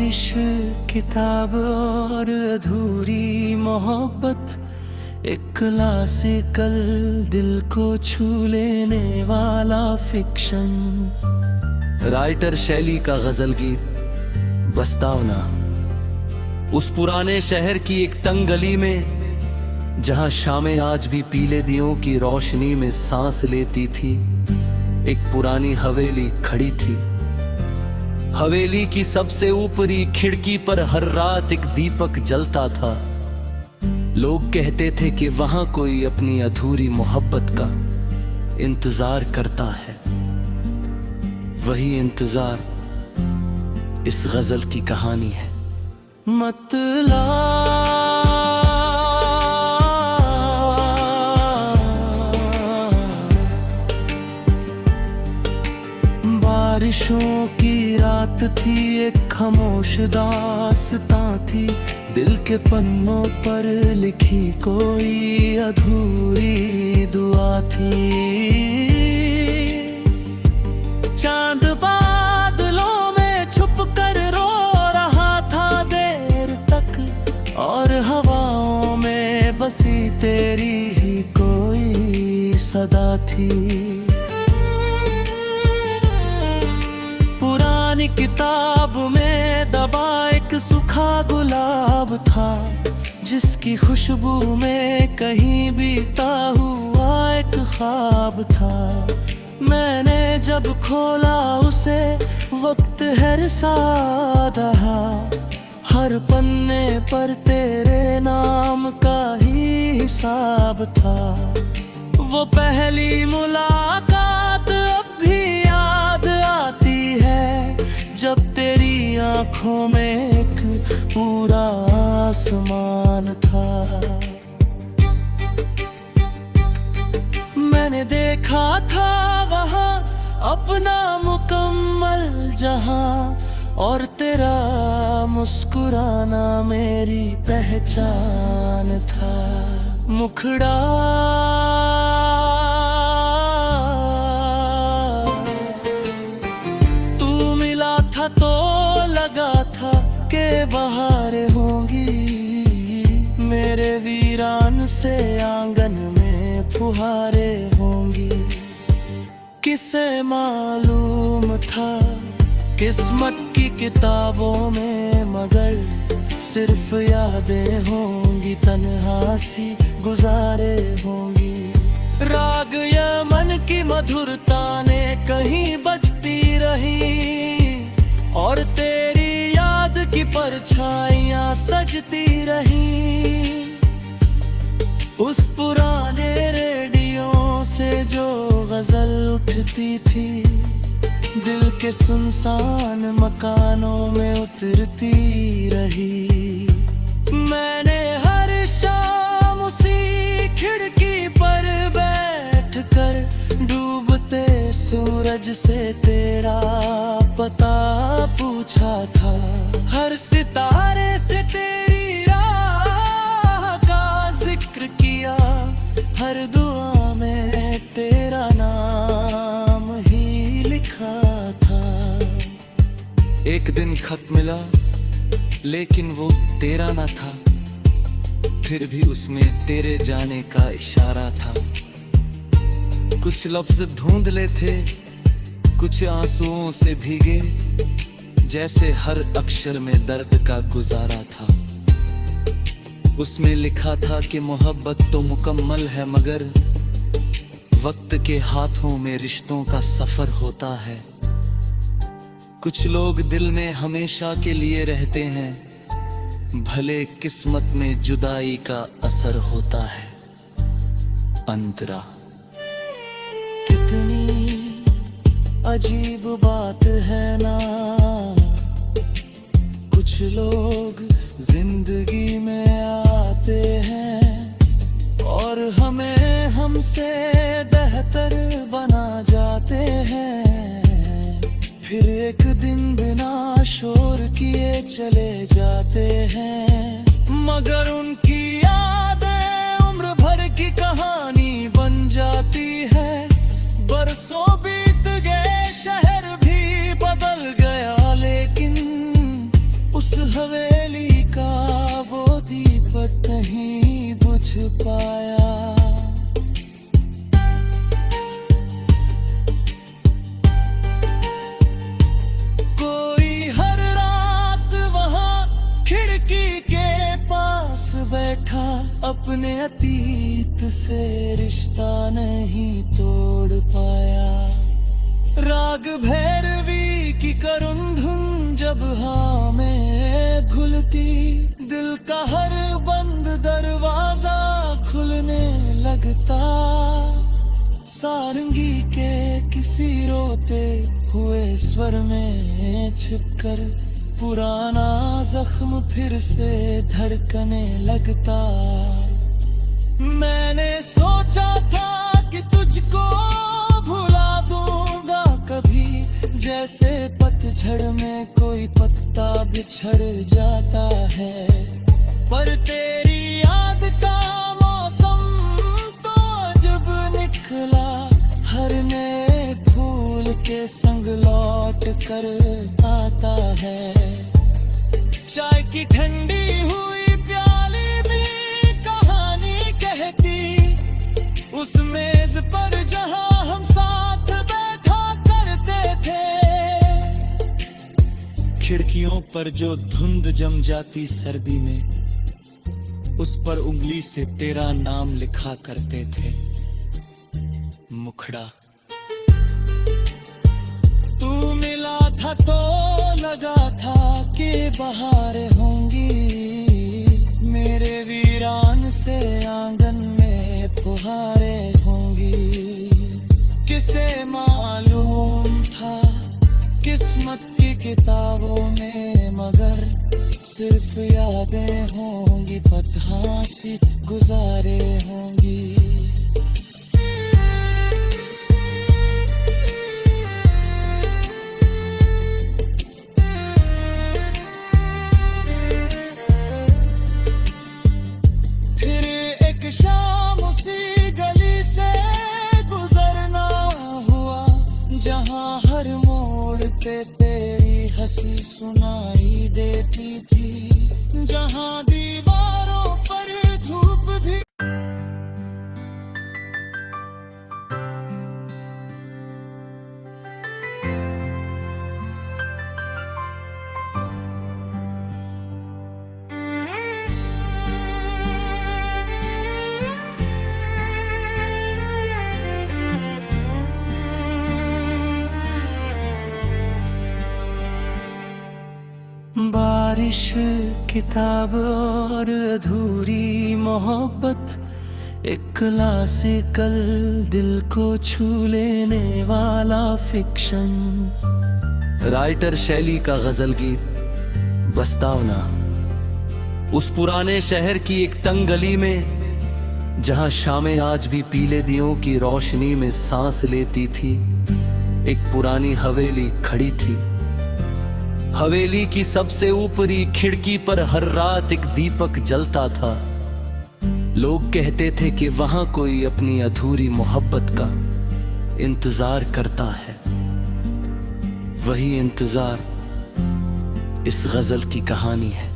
बारिश, किताब और अधूरी मोहब्बत, एक क्लासिकल दिल को छू लेने वाला फिक्शन। राइटर शैली का गजल गीत बस्तावना। उस पुराने शहर की एक तंग गली में, जहां शामें आज भी पीले दियों की रोशनी में सांस लेती थी, एक पुरानी हवेली खड़ी थी। हवेली की सबसे ऊपरी खिड़की पर हर रात एक दीपक जलता था। लोग कहते थे कि वहां कोई अपनी अधूरी मोहब्बत का इंतजार करता है। वही इंतजार इस गजल की कहानी है। बारिशों की रात थी, एक खामोश दास्तां थी, दिल के पन्नों पर लिखी कोई अधूरी दुआ थी। चांद बादलों में छुप कर रो रहा था देर तक, और हवाओं में बसी तेरी ही कोई सदा थी। पुरानी किताब में दबा एक सूखा गुलाब था, जिसकी खुशबू में कहीं बीता हुआ एक ख्वाब था। मैंने जब खोला उसे, वक्त है सा रहा, हर पन्ने पर तेरे नाम का ही हिसाब था। वो पहली मुलाकात अब भी याद आती है, जब तेरी आंखों में एक पूरा आसमान था। मैंने देखा था वहां अपना मुकम्मल जहां, और तेरा मुस्कुराना मेरी पहचान था। मुखड़ा तो लगा था कि बहारें होंगी, मेरे वीरान से आंगन में फुहारें होंगी। किसे मालूम था किस्मत की किताबों में, मगर सिर्फ यादें होंगी, तन्हासी गुजारे होंगी। राग यमन की मधुरता ने कहीं बजती रही, और तेरी याद की परछाइयां सजती रही। उस पुराने रेडियो से जो गजल उठती थी, दिल के सुनसान मकानों में उतरती रही। मैंने हर शाम उसी खिड़की पर बैठकर डूबते सूरज से तेरा पता पूछा था। हर सितारे से तेरी राह का जिक्र किया, हर दुआ में तेरा नाम ही लिखा था। एक दिन खत मिला, लेकिन वो तेरा ना था, फिर भी उसमें तेरे जाने का इशारा था। कुछ लफ्ज धुंधले थे, कुछ आंसुओं से भीगे, जैसे हर अक्षर में दर्द का गुजारा था। उसमें लिखा था कि मोहब्बत तो मुकम्मल है, मगर वक्त के हाथों में रिश्तों का सफर होता है। कुछ लोग दिल में हमेशा के लिए रहते हैं, भले किस्मत में जुदाई का असर होता है। अंतरा। कितनी अजीब बात है ना, कुछ लोग जिंदगी में आते हैं और हमें हमसे बेहतर बना जाते हैं, फिर एक दिन बिना शोर किए चले जाते हैं। मगर उनकी यादें उम्र भर की कहानी बन जाती है। बरसों बीत गए, शहर भी बदल गया, लेकिन पाया। कोई हर रात वहां खिड़की के पास बैठा, अपने अतीत से रिश्ता नहीं तोड़ पाया। राग भैरवी की करुण धुन जब हाँ में घुलती, दिल का हर बंद दरवाजा खुलने लगता। सारंगी के किसी रोते हुए स्वर में छिपकर पुराना जख्म फिर से धड़कने लगता। मैंने सोचा था कि तुझको भुला दूंगा कभी, जैसे पतझड़ में कोई पत्ता बिछड़ जाता है, पर तेरी याद का मौसम तो जब निकला, हर नए फूल के संग लौट कर आता है। चाय की ठंडी हुई प्याली भी कहानी कहती, उस मेज पर जहां हम साथ बैठा करते थे। खिड़कियों पर जो धुंध जम जाती सर्दी में, उस पर उंगली से तेरा नाम लिखा करते थे। मुखड़ा तू मिला था तो लगा था कि बहारें होंगी, मेरे वीरान से आंगन में फुहारें होंगी। किसे मालूम था किस्मत की किताबों में, मगर सिर्फ यादें होंगी, पतहा सी गुजारे होंगी। शाम उसी गली से गुजरना हुआ, जहां हर मोड़ पे तेरी हंसी सुनाई देती थी, जहां दीवारों पर धूप भी। बारिश, किताब और अधूरी मोहब्बत, एक क्लासिकल दिल को छू लेने वाला फिक्शन। राइटर शैली का गजल गीत बस्तावना। उस पुराने शहर की एक तंग गली में, जहां शामें आज भी पीले दियों की रोशनी में सांस लेती थी, एक पुरानी हवेली खड़ी थी। हवेली की सबसे ऊपरी खिड़की पर हर रात एक दीपक जलता था। लोग कहते थे कि वहां कोई अपनी अधूरी मोहब्बत का इंतजार करता है। वही इंतजार इस गजल की कहानी है।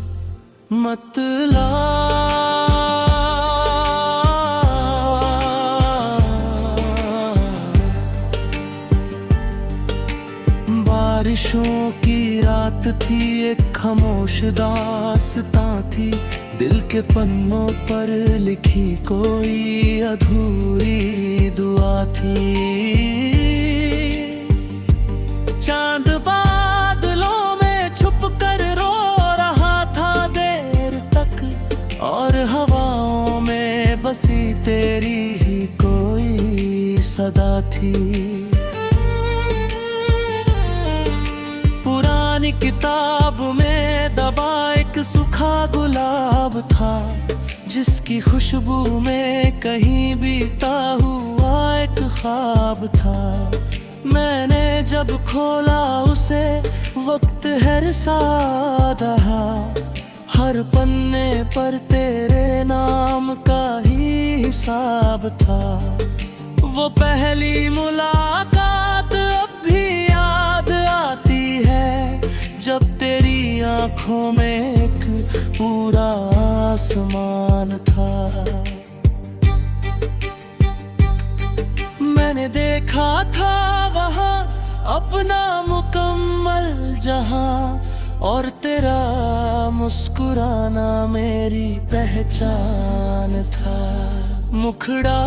बारिशों की रात थी, एक खामोश दास्तां थी, दिल के पन्नों पर लिखी कोई अधूरी दुआ थी। चांद बादलों में छुप कर रो रहा था देर तक, और हवाओं में बसी तेरी ही कोई सदा थी। पुरानी किताब में दबा एक सूखा गुलाब था, जिसकी खुशबू में कहीं बीता हुआ एक ख्वाब था। मैंने जब खोला उसे वक्त है सा रहा, हर पन्ने पर तेरे नाम का ही हिसाब था। वो पहली मुलाकात अब भी याद आती है, जब तेरी आंखों में एक पूरा आसमान था। लिखा था वहाँ अपना मुकम्मल जहां, और तेरा मुस्कुराना मेरी पहचान था। मुखड़ा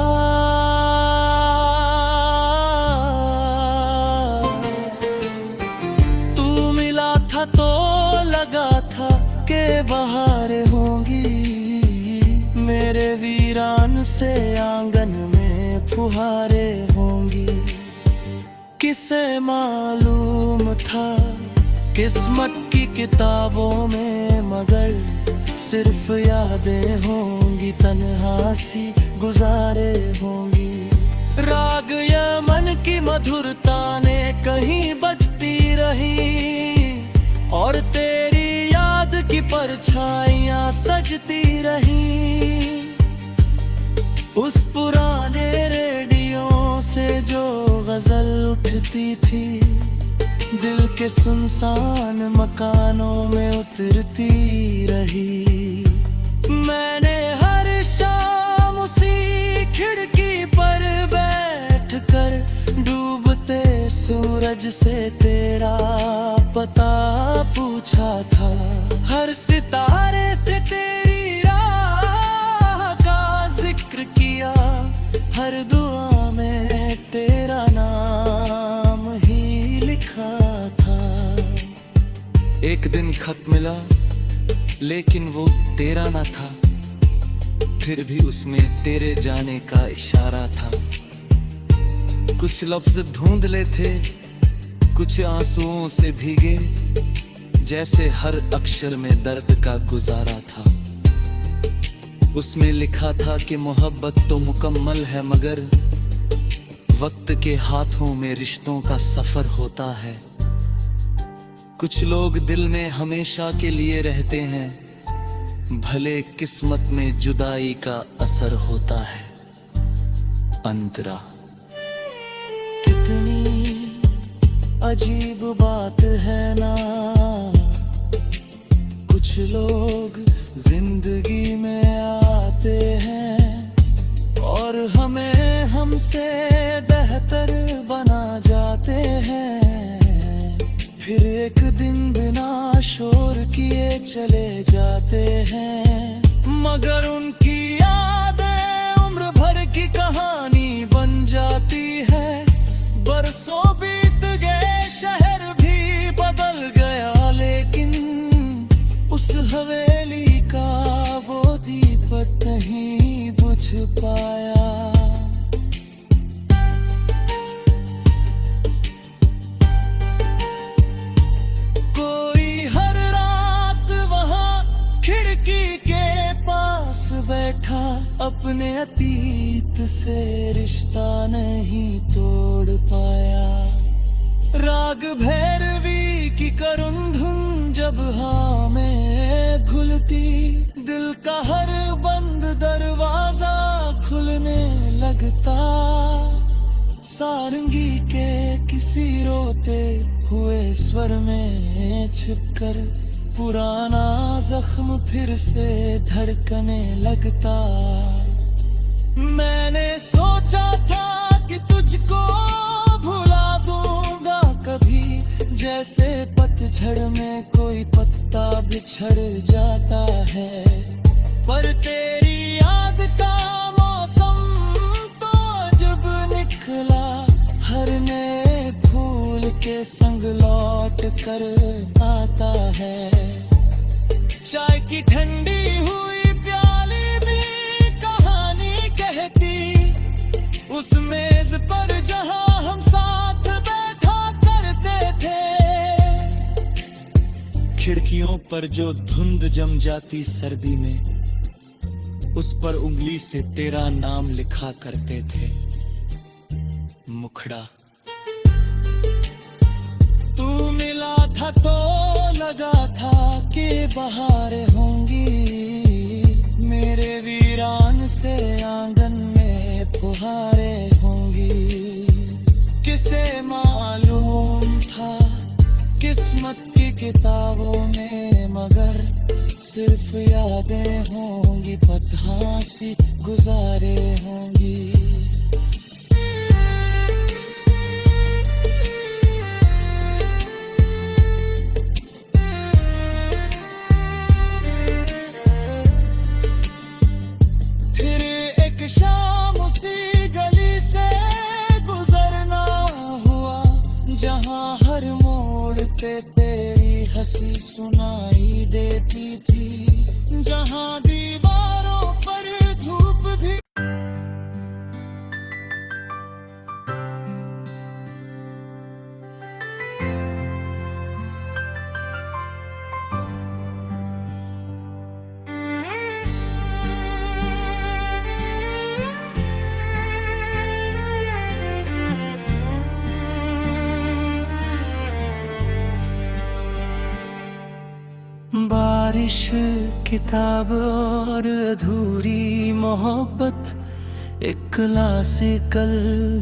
तू मिला था तो लगा था कि बहारें होंगी, मेरे वीरान से आंगन में फुहारें होंगी। किसे मालूम था किस्मत की किताबों में, मगर सिर्फ यादें होंगी, तन्हा सी गुजारे होंगी। राग यमन की मधुरता ने कहीं बजती रही, और तेरी याद की परछाइयां सजती रही। उस पुराने रेडियो से जो गजल उठती थी, दिल के सुनसान मकानों में उतरती रही। मैंने हर शाम उसी खिड़की पर बैठकर डूबते सूरज से तेरा पता पूछा था। हर सितारे से तेरी राह का जिक्र किया, हर दुआ में तेरा नाम ही लिखा था। एक दिन खत मिला लेकिन वो तेरा ना था, फिर भी उसमें तेरे जाने का इशारा था। कुछ लफ्ज धुंधले थे, कुछ आंसुओं से भीगे, जैसे हर अक्षर में दर्द का गुजारा था। उसमें लिखा था कि मोहब्बत तो मुकम्मल है, मगर वक्त के हाथों में रिश्तों का सफर होता है। कुछ लोग दिल में हमेशा के लिए रहते हैं, भले किस्मत में जुदाई का असर होता है। अंतरा। कितनी अजीब बात है ना, कुछ लोग जिंदगी में आते हैं और हमें हमसे बेहतर बना जाते हैं, फिर एक दिन बिना शोर किए चले जाते हैं। मगर उनकी यादें उम्र भर की कहानी बन जाती है। बरसों बीत गए, शहर भी बदल गया, लेकिन उस हवेली का वो दीपक नहीं बुझ पाया। कोई हर रात वहाँ खिड़की के पास बैठा, अपने अतीत से रिश्ता नहीं तोड़ पाया। राग भैरवी की करुण धुन जब हाँ में घुलती, दिल का हर बंद दरवाजा खुलने लगता। सारंगी के किसी रोते हुए स्वर में छिपकर पुराना जख्म फिर से धड़कने लगता। मैंने सोचा था कि तुझको भुला दूंगा कभी, जैसे पतझड़ में कोई पत्ता बिछड़ जाता है, पर तेरी याद का मौसम तो जब निकला, हर नए फूल के संग लौट कर आता है। चाय की ठंडी हुई प्याली भी कहानी कहती, उस मेज पर जहां हम साथ बैठा करते थे। खिड़कियों पर जो धुंध जम जाती सर्दी में, उस पर उंगली से तेरा नाम लिखा करते थे। मुखड़ा। तू मिला था तो लगा था कि बहारें होंगी, मेरे वीरान से आंगन में फुहारें होंगी। किसे मालूम था किस्मत की किताबों में, मगर सिर्फ यादें होंगी, फतहा सी गुजारे होंगी। सी सुनाई देती थी, जहां दीवारों पर धूप भी। बारिश, किताब और अधूरी मोहब्बत, एक क्लासिकल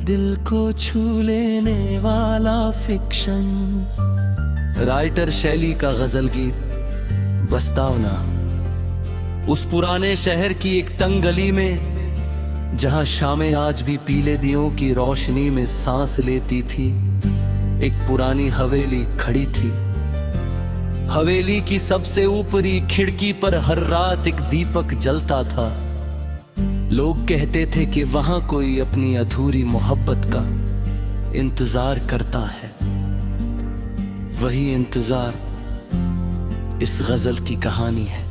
दिल को छू लेने वाला फिक्शन। राइटर शैली का गजल गीत बस्तावना। उस पुराने शहर की एक तंग गली में, जहां शामें आज भी पीले दियों की रोशनी में सांस लेती थी, एक पुरानी हवेली खड़ी थी। हवेली की सबसे ऊपरी खिड़की पर हर रात एक दीपक जलता था। लोग कहते थे कि वहां कोई अपनी अधूरी मोहब्बत का इंतजार करता है। वही इंतजार इस गजल की कहानी है।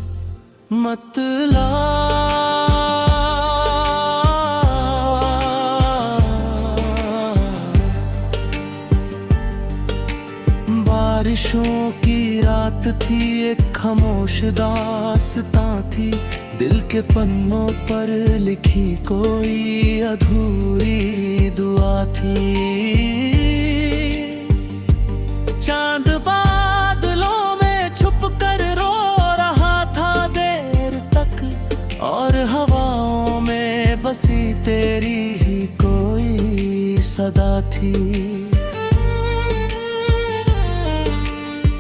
बारिशों की रात थी, एक खामोश दास्तां थी, दिल के पन्नों पर लिखी कोई अधूरी दुआ थी। चांद बादलों में छुप कर रो रहा था देर तक, और हवाओं में बसी तेरी ही कोई सदा थी।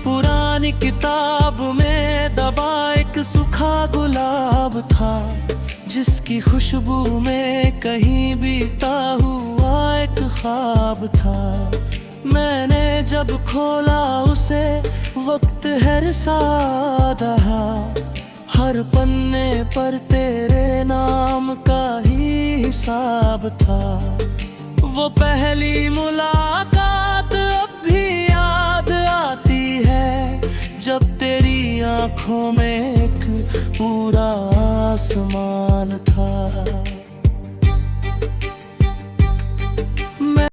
पुरानी किताब में दबा एक सूखा गुलाब था, जिसकी खुशबू में कहीं बीता हुआ एक ख्वाब था। मैंने जब खोला उसे, वक्त है सा दहा, हर पन्ने पर तेरे नाम का ही हिसाब था। वो पहली मुलाकात अब भी याद आती है, जब तेरी आंखों में एक पूरा आसमान था।